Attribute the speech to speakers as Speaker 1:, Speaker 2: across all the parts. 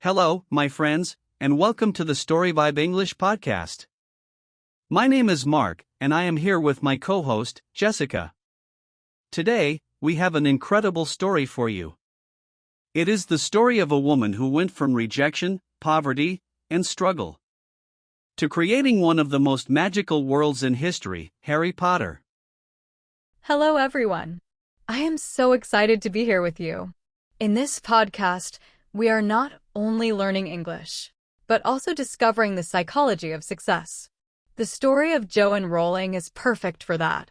Speaker 1: Hello, my friends, and welcome to the StoryVibe English Podcast. My name is Mark, and I am here with my co-host, Jessica. Today, we have an incredible story for you. It is the story of a woman who went from rejection, poverty, and struggle to creating one of the most magical worlds in history, Harry Potter.
Speaker 2: Hello, everyone. I am so excited to be here with you. In this podcast, we are not only learning English, but also discovering the psychology of success. The story of Joanne Rowling is perfect for that,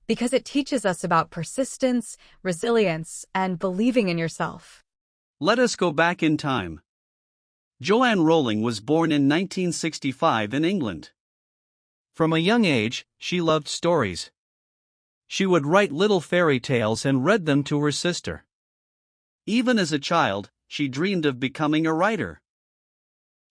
Speaker 2: because it teaches us about persistence, resilience, and believing in yourself.
Speaker 1: Let us go back in time. Joanne Rowling was born in 1965 in England. From a young age, she loved stories. She would write little fairy tales and read them to her sister. Even as a child, she dreamed of becoming a writer.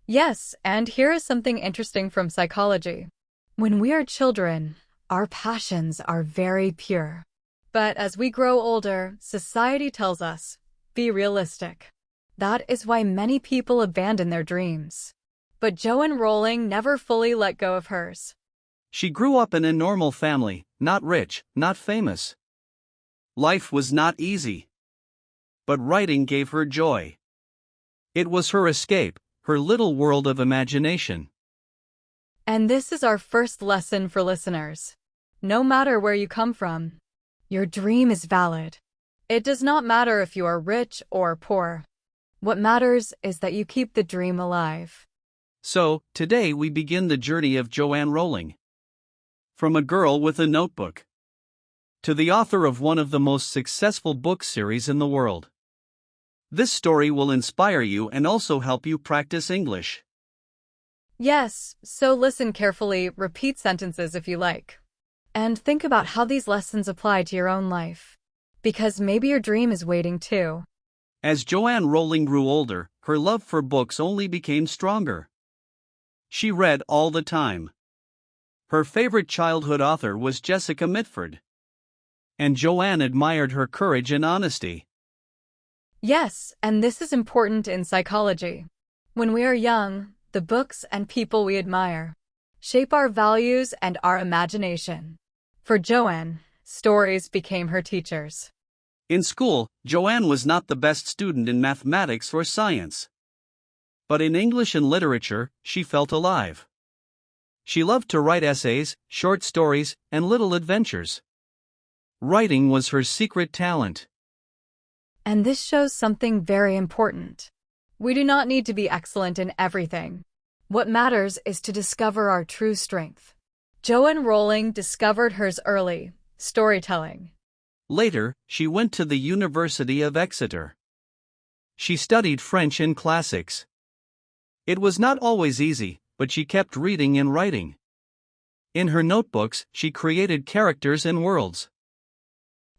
Speaker 2: Yes, and here is something interesting from psychology. When we are children, our passions are very pure. But as we grow older, society tells us, be realistic. That is why many people abandon their dreams. But Joanne Rowling never fully let go of hers.
Speaker 1: She grew up in a normal family, not rich, not famous. Life was not easy. But writing gave her joy. It was her escape, her little world of imagination.
Speaker 2: And this is our first lesson for listeners. No matter where you come from, your dream is valid. It does not matter if you are rich or poor. What matters is that you keep the dream alive.
Speaker 1: So, today we begin the journey of Joanne Rowling. From a girl with a notebook to the author of one of the most successful book series in the world. This story will inspire you and also help you practice English.
Speaker 2: Yes, so listen carefully, repeat sentences if you like. And think about how these lessons apply to your own life. Because maybe your dream is waiting too.
Speaker 1: As Joanne Rowling grew older, her love for books only became stronger. She read all the time. Her favorite childhood author was Jessica Mitford. And Joanne admired her courage and honesty.
Speaker 2: Yes, and this is important in psychology. When we are young, the books and people we admire shape our values and our imagination. For Joanne, stories became her teachers.
Speaker 1: In school, Joanne was not the best student in mathematics or science. But in English and literature, she felt alive. She loved to write essays, short stories, and little adventures. Writing was her secret talent.
Speaker 2: And this shows something very important. We do not need to be excellent in everything. What matters is to discover our true strength. Joanne Rowling discovered hers early, storytelling.
Speaker 1: Later, she went to the University of Exeter. She studied French and classics. It was not always easy, but she kept reading and writing. In her notebooks, she created characters and worlds.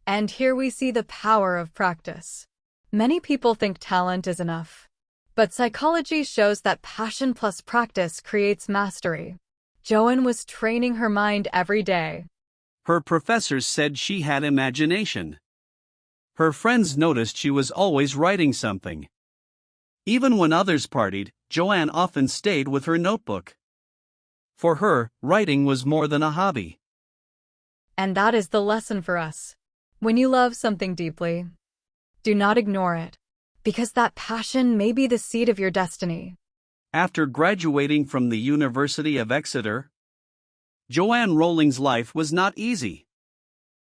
Speaker 2: And here we see the power of practice. Many people think talent is enough. But psychology shows that passion plus practice creates mastery. Joanne was training her mind every day.
Speaker 1: Her professors said she had imagination. Her friends noticed she was always writing something. Even when others partied, Joanne often stayed with her notebook. For her, writing was more than a hobby.
Speaker 2: And that is the lesson for us. When you love something deeply, do not ignore it, because that passion may be the seed of your destiny.
Speaker 1: After graduating from the University of Exeter, Joanne Rowling's life was not easy.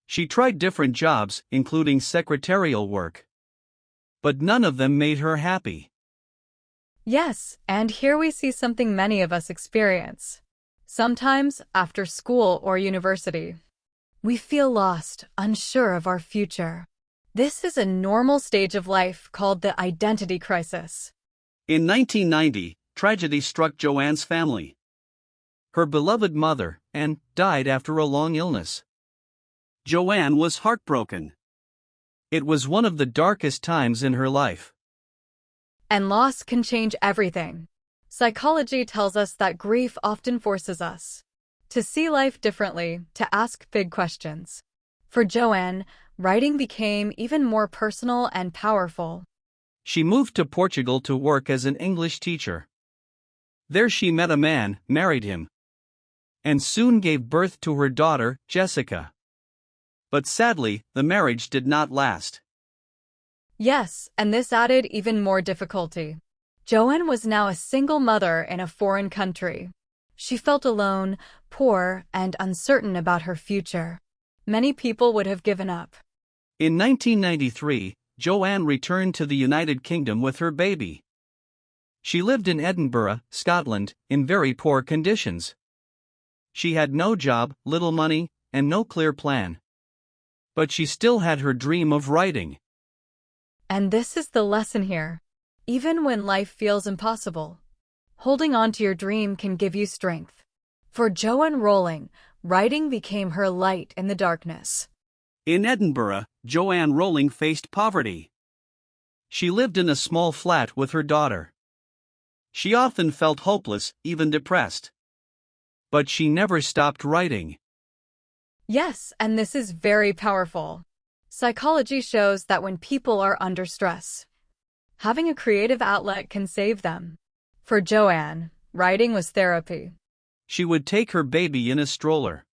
Speaker 1: She tried different jobs, including secretarial work. But none of them made her happy.
Speaker 2: Yes, and here we see something many of us experience. Sometimes, after school or university, we feel lost, unsure of our future. This is a normal stage of life called the identity crisis.
Speaker 1: In 1990, tragedy struck Joanne's family. Her beloved mother, Anne, died after a long illness. Joanne was heartbroken. It was one of the darkest times in her life.
Speaker 2: And loss can change everything. Psychology tells us that grief often forces us to see life differently, to ask big questions. For Joanne, writing became even more personal and powerful.
Speaker 1: She moved to Portugal to work as an English teacher. There she met a man, married him, and soon gave birth to her daughter, Jessica. But sadly, the marriage did not last.
Speaker 2: Yes, and this added even more difficulty. Joanne was now a single mother in a foreign country. She felt alone, poor, and uncertain about her future. Many people would have given up.
Speaker 1: In 1993, Joanne returned to the United Kingdom with her baby. She lived in Edinburgh, Scotland, in very poor conditions. She had no job, little money, and no clear plan. But she still had her dream of writing.
Speaker 2: And this is the lesson here. Even when life feels impossible, holding on to your dream can give you strength. For Joanne Rowling, writing became her light in the darkness.
Speaker 1: In Edinburgh, Joanne Rowling faced poverty. She lived in a small flat with her daughter. She often felt hopeless, even depressed. But she never stopped writing.
Speaker 2: Yes, and this is very powerful. Psychology shows that when people are under stress, having a creative outlet can save them. For Joanne, writing was therapy.
Speaker 1: She would take her baby in a stroller,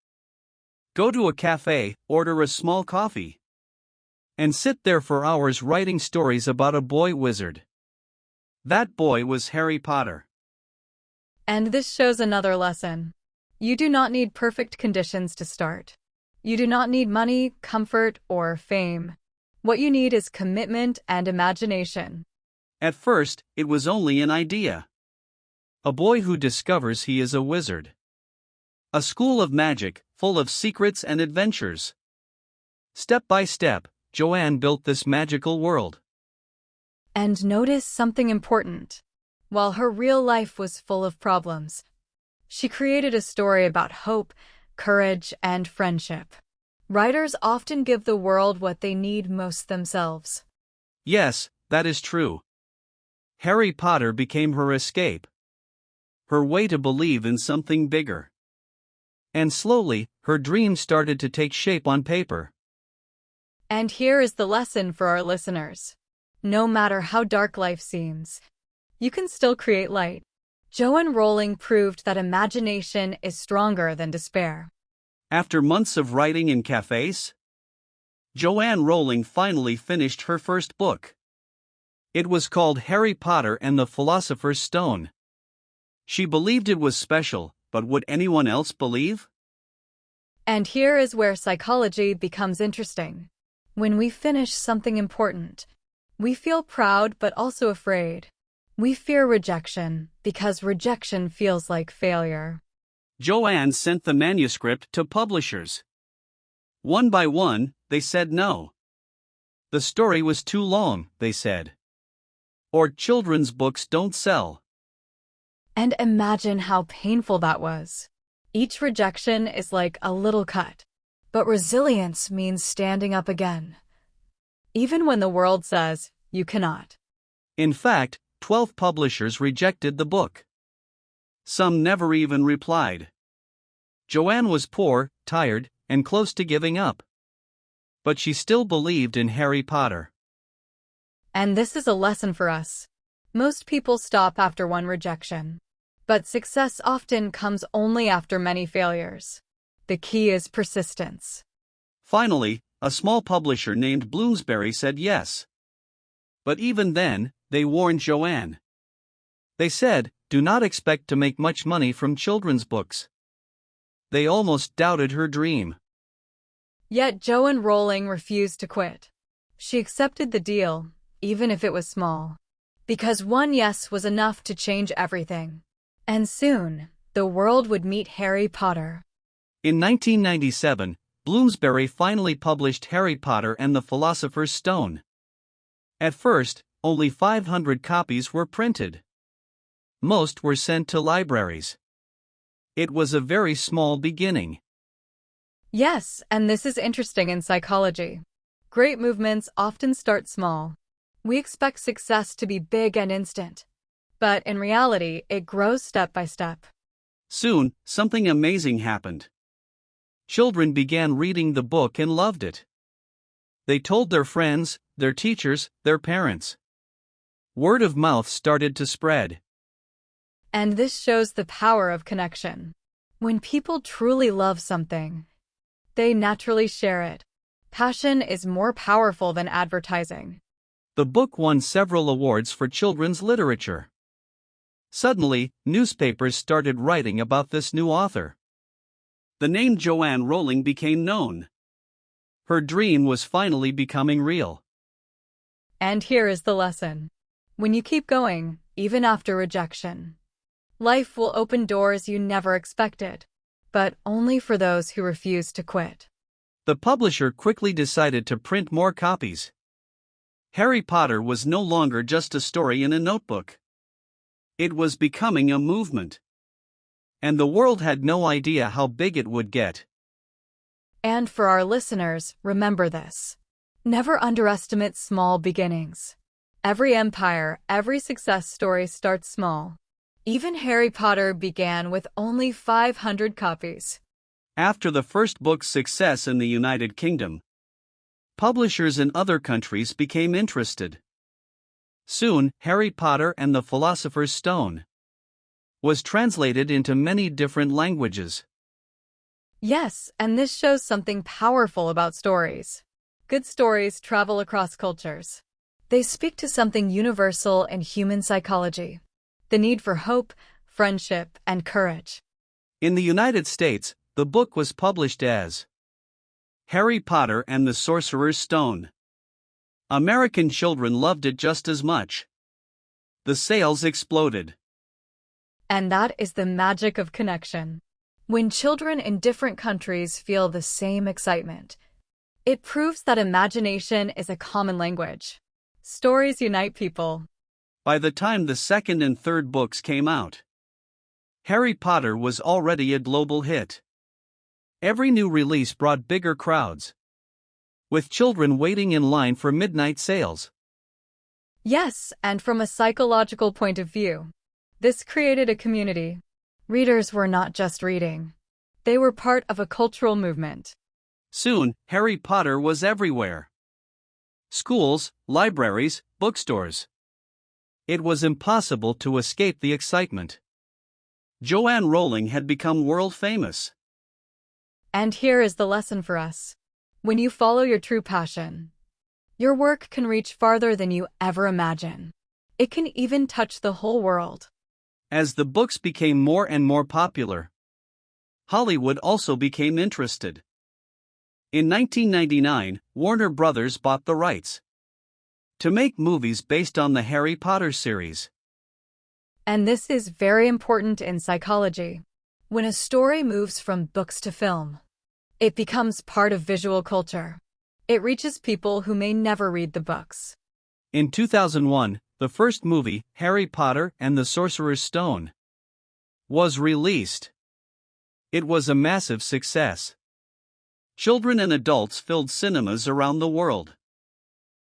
Speaker 1: go to a cafe, order a small coffee, and sit there for hours writing stories about a boy wizard. That boy was Harry Potter.
Speaker 2: And this shows another lesson. You do not need perfect conditions to start. You do not need money, comfort, or fame. What you need is commitment and imagination.
Speaker 1: At first, it was only an idea. A boy who discovers he is a wizard. A school of magic, full of secrets and adventures. Step by step, Joanne built this magical world.
Speaker 2: And notice something important. While her real life was full of problems, she created a story about hope, courage, and friendship. Writers often give the world what they need most themselves.
Speaker 1: Yes, that is true. Harry Potter became her escape. Her way to believe in something bigger. And slowly, her dreams started to take shape on paper.
Speaker 2: And here is the lesson for our listeners. No matter how dark life seems, you can still create light. Joanne Rowling proved that imagination is stronger than despair.
Speaker 1: After months of writing in cafes, Joanne Rowling finally finished her first book. It was called Harry Potter and the Philosopher's Stone. She believed it was special, but would anyone else believe?
Speaker 2: And here is where psychology becomes interesting. When we finish something important, we feel proud but also afraid. We fear rejection because rejection feels like failure.
Speaker 1: Joanne sent the manuscript to publishers. One by one, they said no. The story was too long, they said. Or children's books don't sell.
Speaker 2: And imagine how painful that was. Each rejection is like a little cut. But resilience means standing up again. Even when the world says, you cannot.
Speaker 1: In fact, 12 publishers rejected the book. Some never even replied. Joanne was poor, tired, and close to giving up. But she still believed in Harry Potter.
Speaker 2: And this is a lesson for us. Most people stop after one rejection. But success often comes only after many failures. The key is persistence.
Speaker 1: Finally, a small publisher named Bloomsbury said yes. But even then, they warned Joanne. They said, do not expect to make much money from children's books. They almost doubted her dream.
Speaker 2: Yet Joanne Rowling refused to quit. She accepted the deal, even if it was small. Because one yes was enough to change everything. And soon, the world would meet Harry Potter.
Speaker 1: In 1997, Bloomsbury finally published Harry Potter and the Philosopher's Stone. At first, only 500 copies were printed. Most were sent to libraries. It was a very small beginning.
Speaker 2: Yes, and this is interesting in psychology. Great movements often start small. We expect success to be big and instant. But in reality, it grows step by step.
Speaker 1: Soon, something amazing happened. Children began reading the book and loved it. They told their friends, their teachers, their parents. Word of mouth started to spread.
Speaker 2: And this shows the power of connection. When people truly love something, they naturally share it. Passion is more powerful than advertising.
Speaker 1: The book won several awards for children's literature. Suddenly, newspapers started writing about this new author. The name Joanne Rowling became known. Her dream was finally becoming real.
Speaker 2: And here is the lesson. When you keep going, even after rejection, life will open doors you never expected, but only for those who refuse to quit.
Speaker 1: The publisher quickly decided to print more copies. Harry Potter was no longer just a story in a notebook. It was becoming a movement. And the world had no idea how big it would get.
Speaker 2: And for our listeners, remember this. Never underestimate small beginnings. Every empire, every success story starts small. Even Harry Potter began with only 500 copies.
Speaker 1: After the first book's success in the United Kingdom, publishers in other countries became interested. Soon, Harry Potter and the Philosopher's Stone was translated into many different languages.
Speaker 2: Yes, and this shows something powerful about stories. Good stories travel across cultures. They speak to something universal in human psychology, the need for hope, friendship, and courage.
Speaker 1: In the United States, the book was published as Harry Potter and the Sorcerer's Stone. American children loved it just as much. The sales exploded.
Speaker 2: And that is the magic of connection. When children in different countries feel the same excitement, it proves that imagination is a common language. Stories unite people.
Speaker 1: By the time the second and third books came out, Harry Potter was already a global hit. Every new release brought bigger crowds, with children waiting in line for midnight sales.
Speaker 2: Yes, and from a psychological point of view, this created a community. Readers were not just reading. They were part of a cultural movement.
Speaker 1: Soon, Harry Potter was everywhere. Schools, libraries, bookstores. It was impossible to escape the excitement. Joanne Rowling had become world famous.
Speaker 2: And here is the lesson for us. When you follow your true passion, your work can reach farther than you ever imagine. It can even touch the whole world.
Speaker 1: As the books became more and more popular, Hollywood also became interested. In 1999, Warner Brothers bought the rights to make movies based on the Harry Potter series.
Speaker 2: And this is very important in psychology. When a story moves from books to film, it becomes part of visual culture. It reaches people who may never read the books.
Speaker 1: In 2001, the first movie, Harry Potter and the Sorcerer's Stone, was released. It was a massive success. Children and adults filled cinemas around the world.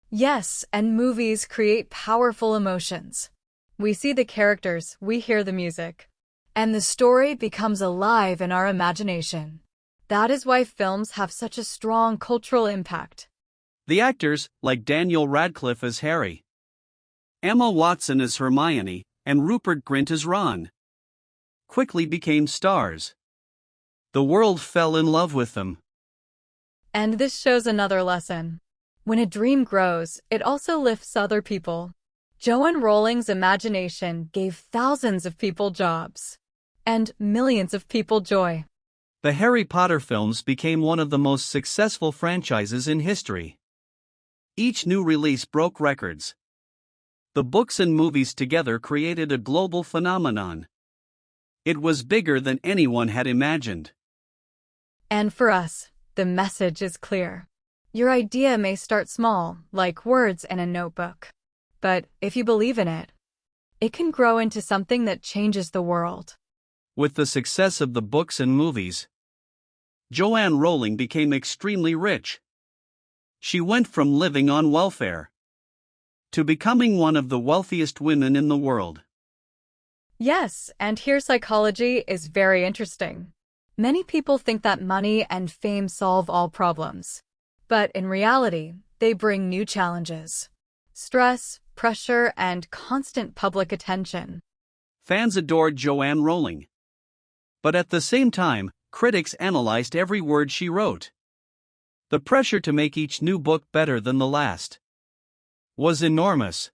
Speaker 2: Yes, and movies create powerful emotions. We see the characters, we hear the music, and the story becomes alive in our imagination. That is why films have such a strong cultural impact.
Speaker 1: The actors, like Daniel Radcliffe as Harry, Emma Watson as Hermione, and Rupert Grint as Ron, quickly became stars. The world fell in love with them.
Speaker 2: And this shows another lesson. When a dream grows, it also lifts other people. Joanne Rowling's imagination gave thousands of people jobs, and millions of people joy.
Speaker 1: The Harry Potter films became one of the most successful franchises in history. Each new release broke records. The books and movies together created a global phenomenon. It was bigger than anyone had imagined.
Speaker 2: And for us, the message is clear. Your idea may start small, like words in a notebook. But if you believe in it, it can grow into something that changes the world.
Speaker 1: With the success of the books and movies, Joanne Rowling became extremely rich. She went from living on welfare to becoming one of the wealthiest women in the world.
Speaker 2: Yes, and here psychology is very interesting. Many people think that money and fame solve all problems. But in reality, they bring new challenges. Stress, pressure, and constant public attention.
Speaker 1: Fans adored Joanne Rowling. But at the same time, critics analyzed every word she wrote. The pressure to make each new book better than the last was enormous.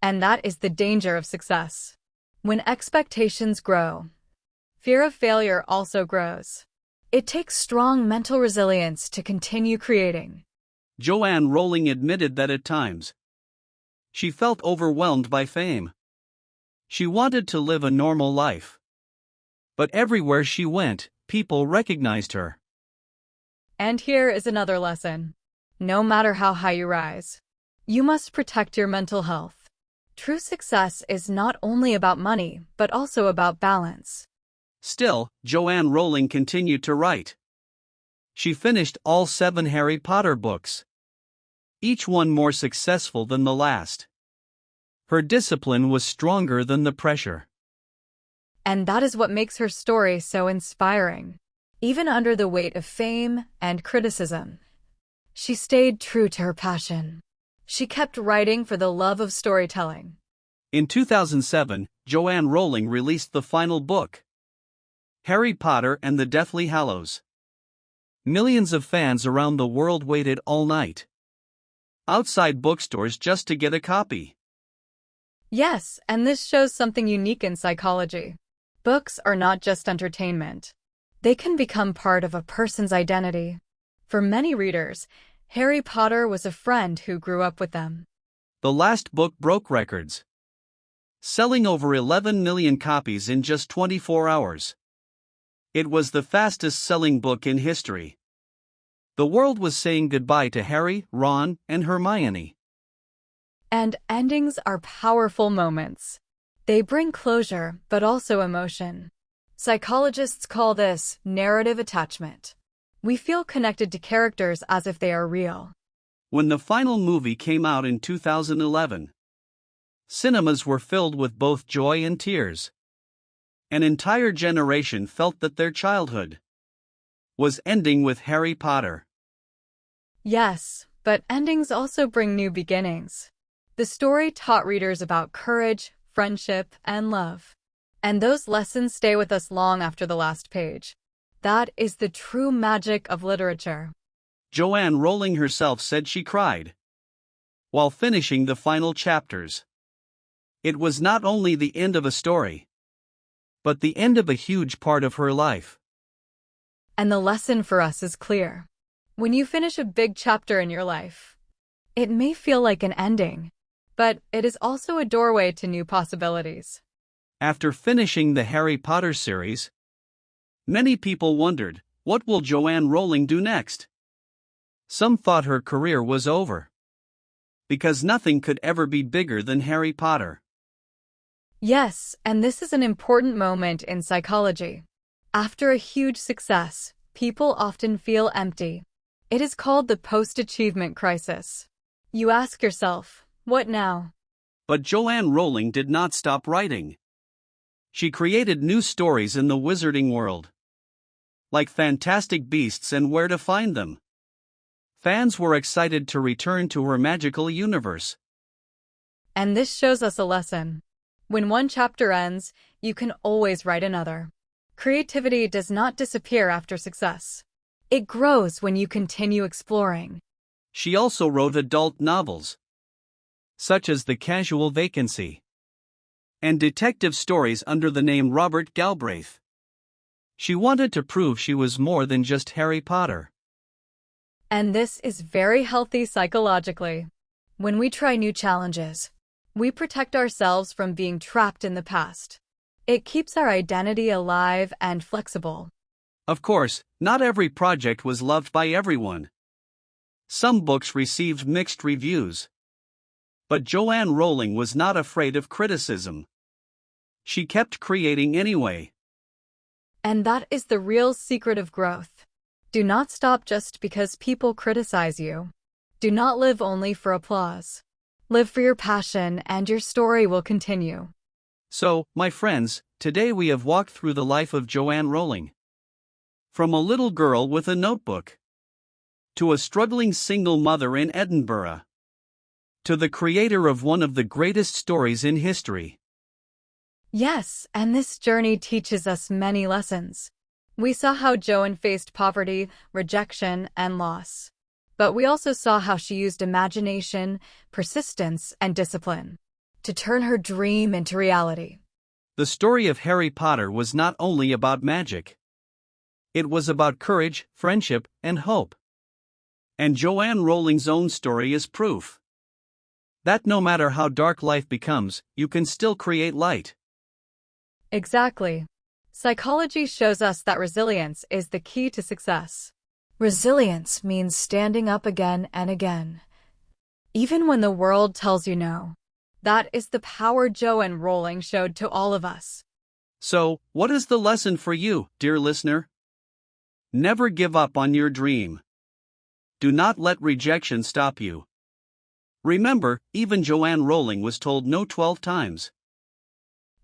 Speaker 2: And that is the danger of success. When expectations grow, fear of failure also grows. It takes strong mental resilience to continue creating.
Speaker 1: Joanne Rowling admitted that at times she felt overwhelmed by fame. She wanted to live a normal life. But everywhere she went, people recognized her.
Speaker 2: And here is another lesson. No matter how high you rise, you must protect your mental health. True success is not only about money, but also about balance.
Speaker 1: Still, Joanne Rowling continued to write. She finished all 7 Harry Potter books, each one more successful than the last. Her discipline was stronger than the pressure.
Speaker 2: And that is what makes her story so inspiring. Even under the weight of fame and criticism, she stayed true to her passion. She kept writing for the love of storytelling.
Speaker 1: In 2007, Joanne Rowling released the final book, Harry Potter and the Deathly Hallows. Millions of fans around the world waited all night outside bookstores just to get a copy.
Speaker 2: Yes, and this shows something unique in psychology. Books are not just entertainment. They can become part of a person's identity. For many readers, Harry Potter was a friend who grew up with them.
Speaker 1: The last book broke records, selling over 11 million copies in just 24 hours. It was the fastest-selling book in history. The world was saying goodbye to Harry, Ron, and Hermione.
Speaker 2: And endings are powerful moments. They bring closure, but also emotion. Psychologists call this narrative attachment. We feel connected to characters as if they are real.
Speaker 1: When the final movie came out in 2011, cinemas were filled with both joy and tears. An entire generation felt that their childhood was ending with Harry Potter.
Speaker 2: Yes, but endings also bring new beginnings. The story taught readers about courage, friendship, and love. And those lessons stay with us long after the last page. That is the true magic of literature.
Speaker 1: Joanne Rowling herself said she cried while finishing the final chapters. It was not only the end of a story, but the end of a huge part of her life.
Speaker 2: And the lesson for us is clear. When you finish a big chapter in your life, it may feel like an ending, but it is also a doorway to new possibilities.
Speaker 1: After finishing the Harry Potter series, many people wondered, what will Joanne Rowling do next? Some thought her career was over, because nothing could ever be bigger than Harry Potter.
Speaker 2: Yes, and this is an important moment in psychology. After a huge success, people often feel empty. It is called the post-achievement crisis. You ask yourself, what now?
Speaker 1: But Joanne Rowling did not stop writing. She created new stories in the wizarding world, like Fantastic Beasts and Where to Find Them. Fans were excited to return to her magical universe.
Speaker 2: And this shows us a lesson. When one chapter ends, you can always write another. Creativity does not disappear after success. It grows when you continue exploring.
Speaker 1: She also wrote adult novels, such as The Casual Vacancy, and detective stories under the name Robert Galbraith. She wanted to prove she was more than just Harry Potter.
Speaker 2: And this is very healthy psychologically. When we try new challenges, we protect ourselves from being trapped in the past. It keeps our identity alive and flexible.
Speaker 1: Of course, not every project was loved by everyone. Some books received mixed reviews. But Joanne Rowling was not afraid of criticism. She kept creating anyway.
Speaker 2: And that is the real secret of growth. Do not stop just because people criticize you. Do not live only for applause. Live for your passion and your story will continue.
Speaker 1: So, my friends, today we have walked through the life of Joanne Rowling. From a little girl with a notebook, to a struggling single mother in Edinburgh, to the creator of one of the greatest stories in history.
Speaker 2: Yes, and this journey teaches us many lessons. We saw how Joanne faced poverty, rejection, and loss. But we also saw how she used imagination, persistence, and discipline to turn her dream into reality.
Speaker 1: The story of Harry Potter was not only about magic. It was about courage, friendship, and hope. And Joanne Rowling's own story is proof that no matter how dark life becomes, you can still create light.
Speaker 2: Exactly. Psychology shows us that resilience is the key to success. Resilience means standing up again and again, even when the world tells you no. That is the power Joanne Rowling showed to all of us.
Speaker 1: So, what is the lesson for you, dear listener? Never give up on your dream. Do not let rejection stop you. Remember, even Joanne Rowling was told no 12 times.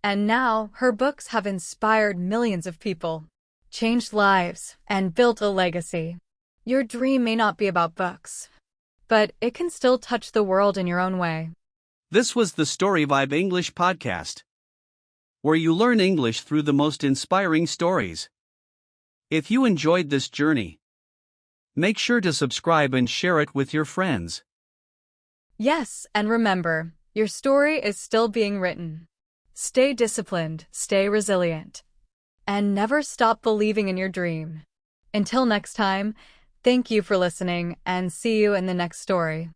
Speaker 2: And now, her books have inspired millions of people, changed lives, and built a legacy. Your dream may not be about books, but it can still touch the world in your own way.
Speaker 1: This was the StoryVibe English Podcast, where you learn English through the most inspiring stories. If you enjoyed this journey, make sure to subscribe and share it with your friends.
Speaker 2: Yes, and remember, your story is still being written. Stay disciplined, stay resilient, and never stop believing in your dream. Until next time, thank you for listening and see you in the next story.